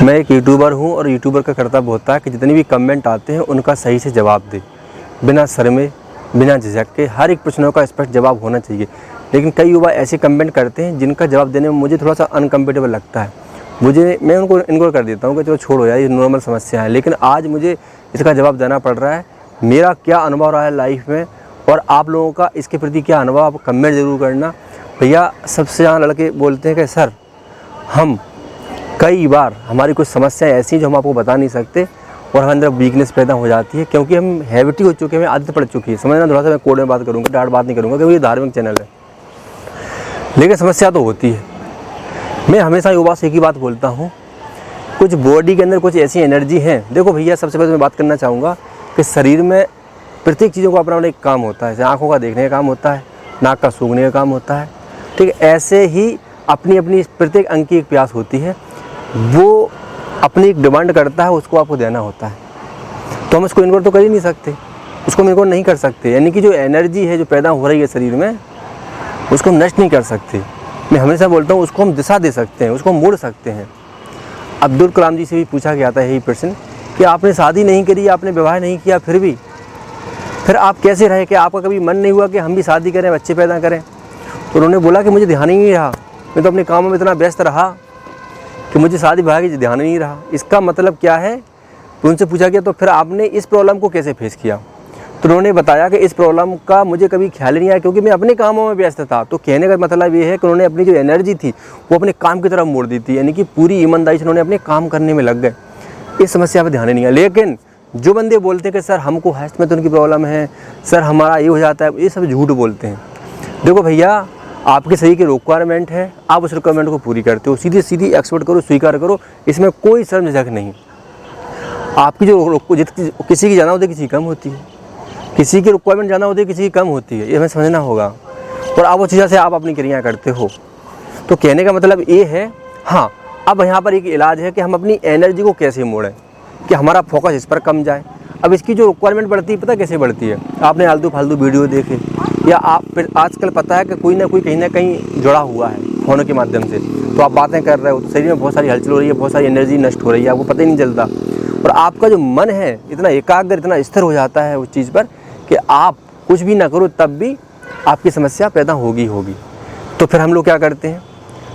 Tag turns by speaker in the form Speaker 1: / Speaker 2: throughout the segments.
Speaker 1: मैं एक यूट्यूबर हूं और यूट्यूबर का कर्तव्य होता है कि जितने भी कमेंट आते हैं उनका सही से जवाब दे, बिना शर्मे, बिना झिझक के। हर एक प्रश्नों का स्पष्ट जवाब होना चाहिए। लेकिन कई युवा ऐसे कमेंट करते हैं जिनका जवाब देने में मुझे थोड़ा सा अनकम्फर्टेबल लगता है। मैं उनको इनको कर देता हूँ कि चलो छोड़ो यार, ये नॉर्मल समस्या है। लेकिन आज मुझे इसका जवाब देना पड़ रहा है। मेरा क्या अनुभव रहा है लाइफ में और आप लोगों का इसके प्रति क्या अनुभव, आप कमेंट ज़रूर करना। भैया सबसे ज़्यादा लड़के बोलते हैं कि सर हम कई बार हमारी कुछ समस्याएं ऐसी हैं जो हम आपको बता नहीं सकते और हमारे अंदर वीकनेस पैदा हो जाती है, क्योंकि हम हैबिटी हो चुके हैं, हमें आदत पड़ चुकी है। समझना, थोड़ा सा मैं कोड में बात करूँगा, डार्ट बात नहीं करूँगा क्योंकि ये धार्मिक चैनल है। लेकिन समस्या तो होती है। मैं हमेशा युवा से एक ही बात बोलता हूँ, कुछ बॉडी के अंदर कुछ ऐसी एनर्जी हैं। देखो भैया, सबसे पहले मैं बात करना चाहूँगा कि शरीर में प्रत्येक चीज़ों का अपना अपना एक काम होता है। जैसे आँखों का देखने का काम होता है, नाक का सूंघने का काम होता है, ठीक है। ऐसे ही अपनी अपनी प्रत्येक अंग की एक प्यास होती है, वो अपनी एक डिमांड करता है, उसको आपको देना होता है। तो हम उसको इग्नोर तो कर ही नहीं सकते, उसको हम इग्नोर नहीं कर सकते। यानी कि जो एनर्जी है जो पैदा हो रही है शरीर में, उसको हम नष्ट नहीं कर सकते। मैं हमेशा बोलता हूँ उसको हम दिशा दे सकते हैं, उसको हम मोड़ सकते हैं। अब्दुल कलाम जी से भी पूछा गया था यही प्रश्न कि आपने शादी नहीं करी, आपने विवाह नहीं किया, फिर आप कैसे रहे? कि आपका कभी मन नहीं हुआ कि हम भी शादी करें, बच्चे पैदा करें? तो उन्होंने बोला कि मुझे ध्यान ही नहीं रहा, मैं तो अपने कामों में इतना व्यस्त रहा कि मुझे शादी विवाह की ध्यान नहीं रहा। इसका मतलब क्या है? तो उनसे पूछा गया तो फिर आपने इस प्रॉब्लम को कैसे फेस किया? तो उन्होंने बताया कि इस प्रॉब्लम का मुझे कभी ख्याल ही नहीं आया क्योंकि मैं अपने कामों में व्यस्त था। तो कहने का मतलब ये है कि उन्होंने अपनी जो एनर्जी थी वो अपने काम की तरफ मोड़ दी थी, यानी कि पूरी ईमानदारी से उन्होंने अपने काम करने में लग गए। इस समस्या पर ध्यान ही नहीं आया। लेकिन जो बंदे बोलते हैं कि सर हमको हेल्थ में तो उनकी प्रॉब्लम है, सर हमारा ये हो जाता है, ये सब झूठ बोलते हैं। देखो भैया, आपके शरीर की रिक्वायरमेंट है, आप उस रिक्वायरमेंट को पूरी करते हो, सीधी सीधी एक्सपेक्ट करो, स्वीकार करो, इसमें कोई शर्म झिझक नहीं। आपकी जो किसी की ज़्यादा होती है, किसी की कम होती है, किसी की रिक्वायरमेंट ज़्यादा होती है, किसी की कम होती है, ये हमें समझना होगा। और आप उस चीज़ से आप अपनी क्रिया करते हो। तो कहने का मतलब ये है, हाँ, अब यहाँ पर एक इलाज है कि हम अपनी एनर्जी को कैसे मोड़ें कि हमारा फोकस इस पर कम जाए। अब इसकी जो रिक्वायरमेंट बढ़ती है, पता कैसे बढ़ती है? आपने आलतू फालतू वीडियो देखे, या आप फिर आजकल पता है कि कोई ना कोई कहीं ना कहीं जुड़ा हुआ है फ़ोन के माध्यम से, तो आप बातें कर रहे हो, तो शरीर में बहुत सारी हलचल हो रही है, बहुत सारी एनर्जी नष्ट हो रही है, आपको पता ही नहीं चलता। और आपका जो मन है इतना एकाग्र, इतना स्थिर हो जाता है उस चीज़ पर कि आप कुछ भी ना करो तब भी आपकी समस्या पैदा होगी। तो फिर हम लोग क्या करते हैं?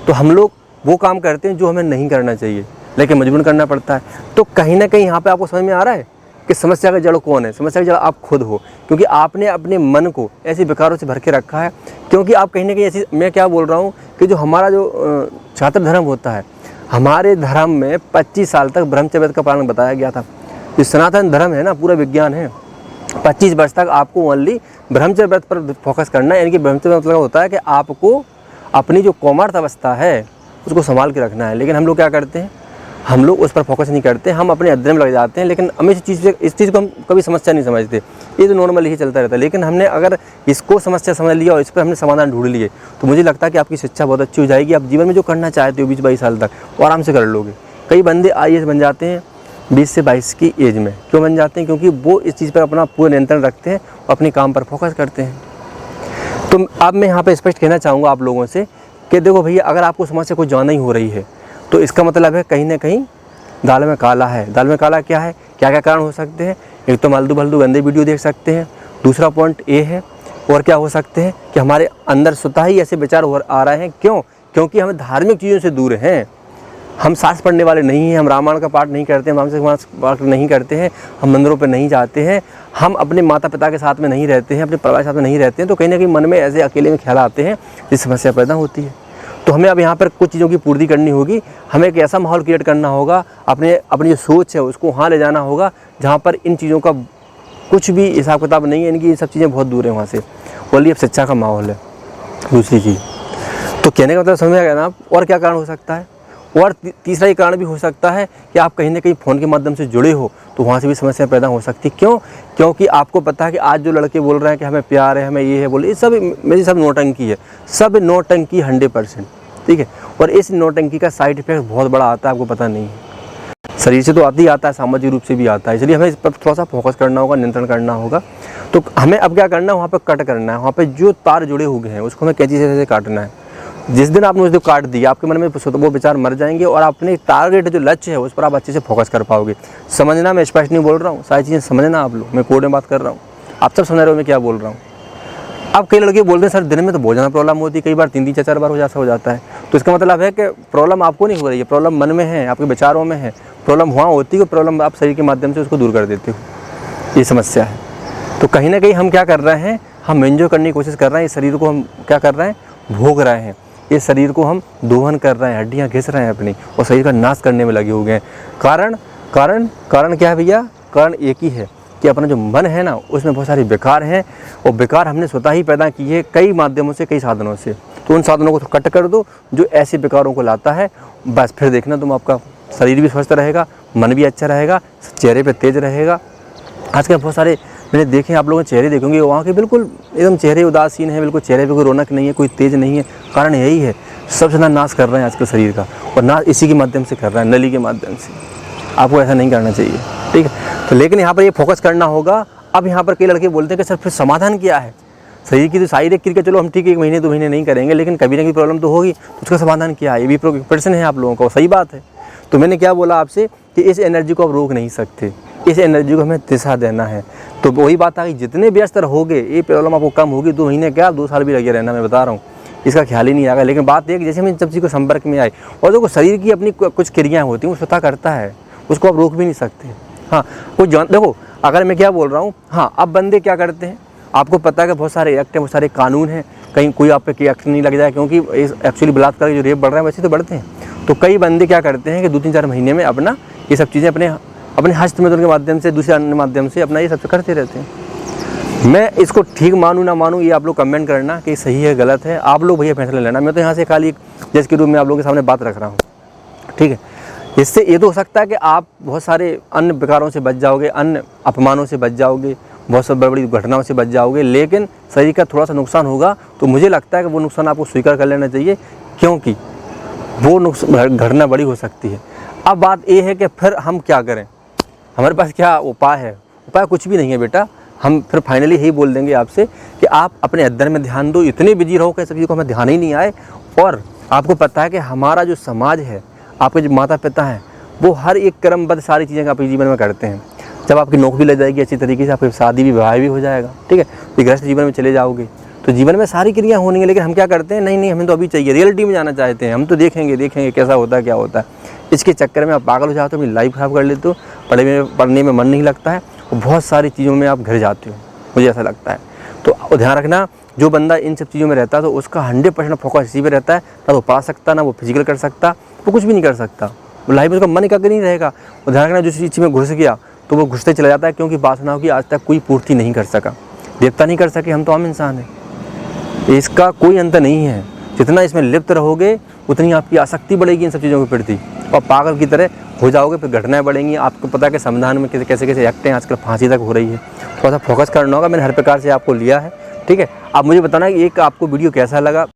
Speaker 1: तो हम लोग वो काम करते हैं जो हमें नहीं करना चाहिए, लेकिन मजबूरन करना पड़ता है। तो कहीं ना कहीं यहाँ पे आपको समझ में आ रहा है कि समस्या का जड़ कौन है? समस्या का जड़ आप खुद हो, क्योंकि आपने अपने मन को ऐसे विकारों से भर के रखा है। क्योंकि आप कहीं ना कहीं ऐसी, मैं क्या बोल रहा हूँ कि जो हमारा जो छात्र धर्म होता है, हमारे धर्म में 25 साल तक ब्रह्मचर्य का पालन बताया गया था। जो सनातन धर्म है ना, पूरा विज्ञान है, 25 वर्ष तक आपको ओनली ब्रह्मचर्य व्रत पर फोकस करना है। यानी कि ब्रह्मचर्य मतलब होता है कि आपको अपनी जो कौमार्त अवस्था है उसको संभाल के रखना है। लेकिन हम लोग क्या करते हैं? हम लोग उस पर फोकस नहीं करते, हम अपने अध्ययन में लग जाते हैं। लेकिन हमें इस चीज़ को हम कभी समस्या नहीं समझते, ये तो नॉर्मल ही चलता रहता है। लेकिन हमने अगर इसको समस्या समझ लिया और इस पर हमने समाधान ढूंढ लिए, तो मुझे लगता है कि आपकी शिक्षा बहुत अच्छी हो जाएगी। आप जीवन में जो करना चाहते हो 20-22 साल तक, वो आराम से कर लोगे। कई बंदे IAS बन जाते हैं 20 से 22 की एज में। क्यों बन जाते हैं? क्योंकि वो इस चीज़ पर अपना पूरा नियंत्रण रखते हैं और अपने काम पर फोकस करते हैं। तो अब मैं यहाँ पर स्पष्ट कहना चाहूँगा आप लोगों से कि देखो भैया, अगर आपको समस्या कुछ ज़्यादा ही हो रही है तो इसका मतलब है कहीं ना कहीं दाल में काला है। दाल में काला क्या है? क्या क्या कारण हो सकते हैं? एक तो मालतू फालतू गंदे वीडियो देख सकते हैं। दूसरा पॉइंट ये है, और क्या हो सकते हैं कि हमारे अंदर स्वतः ही ऐसे विचार आ रहे हैं। क्यों? क्योंकि हम धार्मिक चीज़ों से दूर हैं। हम शास्त्र पढ़ने वाले नहीं हैं, हम रामायण का पाठ नहीं करते हैं, रामायण का पाठ नहीं करते हैं, हम मंदिरों पर नहीं जाते हैं, हम अपने माता पिता के साथ में नहीं रहते हैं, अपने परिवार के साथ में नहीं रहते हैं। तो कहीं ना कहीं मन में ऐसे अकेले में ख्याल आते हैं, जिस समस्या पैदा होती है। तो हमें अब यहाँ पर कुछ चीज़ों की पूर्ति करनी होगी। हमें एक ऐसा माहौल क्रिएट करना होगा, अपनी जो सोच है उसको वहाँ ले जाना होगा जहाँ पर इन चीज़ों का कुछ भी हिसाब किताब नहीं है, यानी कि ये सब चीज़ें बहुत दूर है वहाँ से। ओनली अब शिक्षा का माहौल है। दूसरी चीज़, तो कहने का मतलब समझ में आ गया ना? और क्या कारण हो सकता है? और तीसरा ये कारण भी हो सकता है कि आप कहीं ना कहीं फ़ोन के माध्यम से जुड़े हो, तो वहाँ से भी समस्या पैदा हो सकती है। क्यों? क्योंकि आपको पता है कि आज जो लड़के बोल रहे हैं कि हमें प्यार है, हमें ये है, बोले, ये सब मेरी सब नौटंकी है। सब नौटंकी 100%, ठीक है। और इस नौटंकी का साइड इफेक्ट बहुत बड़ा आता है, आपको पता नहीं है। शरीर से तो आती ही आता है, सामाजिक रूप से भी आता है। इसलिए हमें इस पर थोड़ा सा फोकस करना होगा, नियंत्रण करना होगा। तो हमें अब क्या करना है? वहाँ पर कट करना है। वहाँ पर जो तार जुड़े हुए हैं उसको हमें कैंची से काटना है। जिस दिन आपने उस दिन काट दिया, आपके मन में वो विचार मर जाएंगे और अपने टारगेट जो लक्ष्य है उस पर आप अच्छे से फोकस कर पाओगे। समझना, मैं स्पष्ट नहीं बोल रहा हूँ, सारी चीज़ें समझना आप लोग, मैं कोड में बात कर रहा हूँ, आप सब समझ रहे हो मैं क्या बोल रहा हूँ। अब कई लड़के बोलते हैं सर दिन में तो बहुत ज़्यादा प्रॉब्लम होती है, कई बार 3-3 4-4 बार हो जाता है। तो इसका मतलब है कि प्रॉब्लम आपको नहीं हो रही है, प्रॉब्लम मन में है, आपके विचारों में है। प्रॉब्लम वहाँ होती है, प्रॉब्लम आप शरीर के माध्यम से उसको दूर कर देते हो, ये समस्या है। तो कहीं ना कहीं हम क्या कर रहे हैं, हम एंजॉय करने की कोशिश कर रहे हैं, इस शरीर को हम क्या कर रहे हैं, भोग रहे हैं, इस शरीर को हम दोहन कर रहे हैं, हड्डियाँ घिस रहे हैं अपनी, और शरीर का नाश करने में लगे हुए हैं। कारण क्या है भैया, कारण एक ही है कि अपना जो मन है ना उसमें बहुत सारे विकार हैं, और विकार हमने स्वतः ही पैदा किए कई माध्यमों से, कई साधनों से। तो उन साधनों को कट कर दो जो ऐसे विकारों को लाता है, बस फिर देखना तुम, आपका शरीर भी स्वस्थ रहेगा, मन भी अच्छा रहेगा, चेहरे पे तेज रहेगा। आजकल बहुत सारे मैंने देखे, आप लोगों के चेहरे देखेंगे वहाँ के बिल्कुल एकदम चेहरे उदासीन है, बिल्कुल चेहरे पे कोई रौनक नहीं है, कोई तेज नहीं है। कारण यही है, सबसे ज़्यादा नाश कर रहे हैं आजकल शरीर का, और नाश इसी के माध्यम से कर रहे हैं, नली के माध्यम से। आपको ऐसा नहीं करना चाहिए, ठीक है। तो लेकिन यहाँ पर ये फोकस करना होगा। अब यहाँ पर कई लड़के बोलते हैं कि सर फिर समाधान क्या है, शरीर की तो शारीरिक क्रिया चलो हम ठीक 1 महीने 2 महीने नहीं करेंगे, लेकिन कभी ना कभी प्रॉब्लम तो होगी, तो उसका समाधान क्या है, ये भी प्रश्न है आप लोगों का। सही बात है। तो मैंने क्या बोला आपसे कि इस एनर्जी को आप रोक नहीं सकते, इस एनर्जी को हमें दिशा देना है। तो वही बात आ गई, जितने व्यस्त रहोगे ये प्रॉब्लम आपको कम होगी। 2 महीने क्या 2 साल भी लगे रहना, मैं बता रहा हूँ, इसका ख्याल ही नहीं आएगा। लेकिन बात एक, जैसे हम इन सब चीज़ को संपर्क में आए, और जो शरीर की अपनी कुछ क्रियाएँ होती हैं वो स्वतः करता है, उसको आप रोक भी नहीं सकते। हाँ, वो देखो अगर मैं क्या बोल रहा हूँ, हाँ अब बंदे क्या करते हैं, आपको पता है कि बहुत सारे एक्ट हैं, बहुत सारे कानून हैं, कहीं कोई आप पे एक्ट नहीं लग जाए, क्योंकि एक्चुअली बलात्कार के जो रेप बढ़ रहा है वैसे तो बढ़ते हैं। तो कई बंदे क्या करते हैं कि 2-3-4 महीने में अपना ये सब चीज़ें अपने हस्तमैथुन के माध्यम से, दूसरे अन्य माध्यम से अपना ये सब करते रहते हैं। मैं इसको ठीक मानूँ ना मानूँ, ये आप लोग कमेंट करना कि सही है गलत है, आप लोग भैया फैसला लेना। मैं तो यहाँ से खाली एक जज के रूप में आप लोगों के सामने बात रख रहा हूँ, ठीक है। इससे ये तो हो सकता है कि आप बहुत सारे अन्य विकारों से बच जाओगे, अन्य अपमानों से बच जाओगे, बहुत सब बड़ी घटनाओं से बच जाओगे, लेकिन शरीर का थोड़ा सा नुकसान होगा। तो मुझे लगता है कि वो नुकसान आपको स्वीकार कर लेना चाहिए, क्योंकि वो नुकसान घटना बड़ी हो सकती है। अब बात ये है कि फिर हम क्या करें, हमारे पास क्या उपाय है? उपाय कुछ भी नहीं है बेटा। हम फिर फाइनली यही बोल देंगे आपसे कि आप अपने अध्ययन में ध्यान दो, इतने बिजी रहो कि सब चीज़ों को हमें ध्यान ही नहीं आए। और आपको पता है कि हमारा जो समाज है, आपके जो माता पिता हैं, वो हर एक क्रमबद्ध सारी चीज़ें आपके जीवन में करते हैं। जब आपकी नौकरी लग जाएगी अच्छी तरीके से, आपकी शादी भी विवाह भी हो जाएगा, ठीक है, तो गृहस्थ जीवन में चले जाओगे, तो जीवन में सारी क्रिया होनी है। लेकिन हम क्या करते हैं, नहीं हमें तो अभी चाहिए, रियलिटी में जाना चाहते हैं, हम तो देखेंगे कैसा होता है क्या होता है। इसके चक्कर में आप पागल हो जाते हो, अपनी लाइफ खराब कर लेते हो, पढ़ने में मन नहीं लगता है, और बहुत सारी चीज़ों में आप घिर जाते हो, मुझे ऐसा लगता है। तो ध्यान रखना, जो बंदा इन सब चीज़ों में रहता है तो उसका 100% फोकस इसी पे रहता है। ना वो पढ़ सकता, ना वो फिजिकल कर सकता, वो कुछ भी नहीं कर सकता, लाइफ में उसका मन एकाग्र नहीं रहेगा। और ध्यान रखना, जिस चीज़ में घुस गया तो वो घुसते चला जाता है, क्योंकि वासनाओं की आज तक कोई पूर्ति नहीं कर सका, देवता नहीं कर सके, हम तो आम इंसान हैं। इसका कोई अंत नहीं है। जितना इसमें लिप्त रहोगे उतनी आपकी आसक्ति बढ़ेगी इन सब चीज़ों के प्रति, और पागल की तरह हो जाओगे, फिर घटनाएं बढ़ेंगी। आपको पता है कि संविधान में कैसे एक्ट हैं, आजकल फांसी तक हो रही है। थोड़ा सा फोकस करना होगा, मैंने हर प्रकार से आपको लिया है, ठीक है। आप मुझे बताना कि एक आपको वीडियो कैसा लगा।